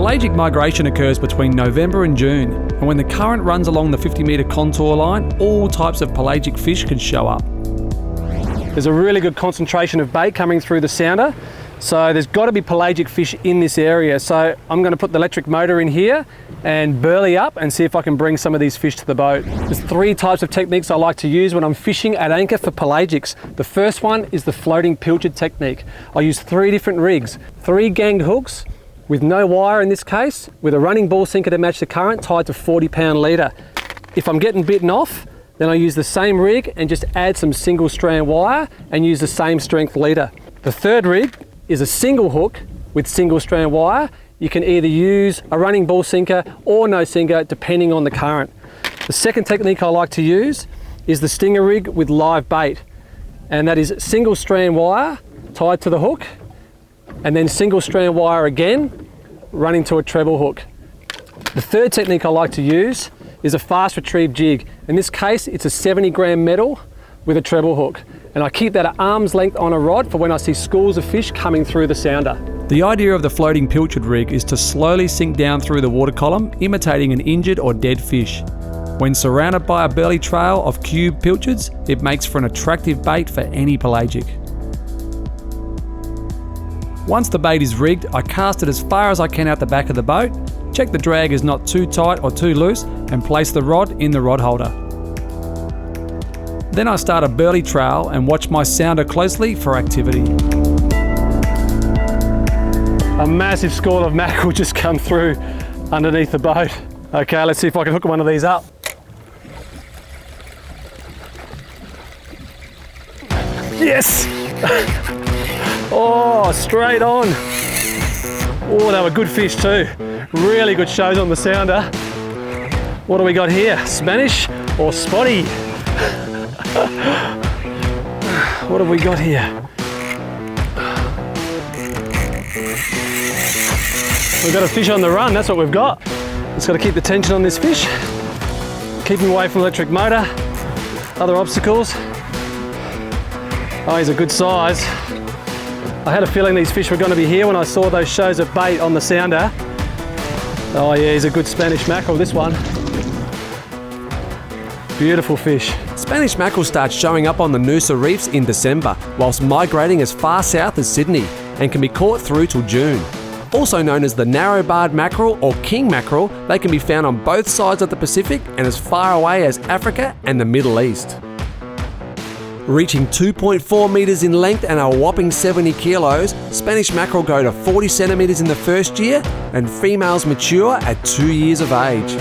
Pelagic migration occurs between November and June, and when the current runs along the 50-metre contour line, all types of pelagic fish can show up. There's a really good concentration of bait coming through the sounder, so there's got to be pelagic fish in this area. So I'm going to put the electric motor in here and burley up and see if I can bring some of these fish to the boat. There's 3 types of techniques I like to use when I'm fishing at anchor for pelagics. The first one is the floating pilchard technique. I use 3 different rigs, 3 ganged hooks, with no wire in this case, with a running ball sinker to match the current tied to 40-pound leader. If I'm getting bitten off, then I use the same rig and just add some single strand wire and use the same strength leader. The third rig is a single hook with single strand wire. You can either use a running ball sinker or no sinker depending on the current. The second technique I like to use is the stinger rig with live bait, and that is single strand wire tied to the hook and then single strand wire again running to a treble hook. The third technique I like to use is a fast retrieve jig. In this case, it's a 70-gram metal with a treble hook, and I keep that at arm's length on a rod for when I see schools of fish coming through the sounder. The idea of the floating pilchard rig is to slowly sink down through the water column, imitating an injured or dead fish. When surrounded by a burley trail of cube pilchards, it makes for an attractive bait for any pelagic. Once the bait is rigged, I cast it as far as I can out the back of the boat, check the drag is not too tight or too loose, and place the rod in the rod holder. Then I start a burley trail and watch my sounder closely for activity. A massive school of mackerel just come through underneath the boat. Okay, let's see if I can hook one of these up. Yes! Oh, straight on. Oh, they were good fish too. Really good shows on the sounder. What do we got here? Spanish or spotty? What have we got here? We've got a fish on the run, that's what we've got. Just got to keep the tension on this fish. Keep him away from electric motor, other obstacles. Oh, he's a good size. I had a feeling these fish were going to be here when I saw those shows of bait on the sounder. Oh yeah, he's a good Spanish mackerel, this one. Beautiful fish. Spanish mackerel starts showing up on the Noosa reefs in December, whilst migrating as far south as Sydney, and can be caught through till June. Also known as the narrow-barred mackerel or king mackerel, they can be found on both sides of the Pacific and as far away as Africa and the Middle East. Reaching 2.4 metres in length and a whopping 70 kilos, Spanish mackerel go to 40 centimetres in the first year, and females mature at 2 years of age.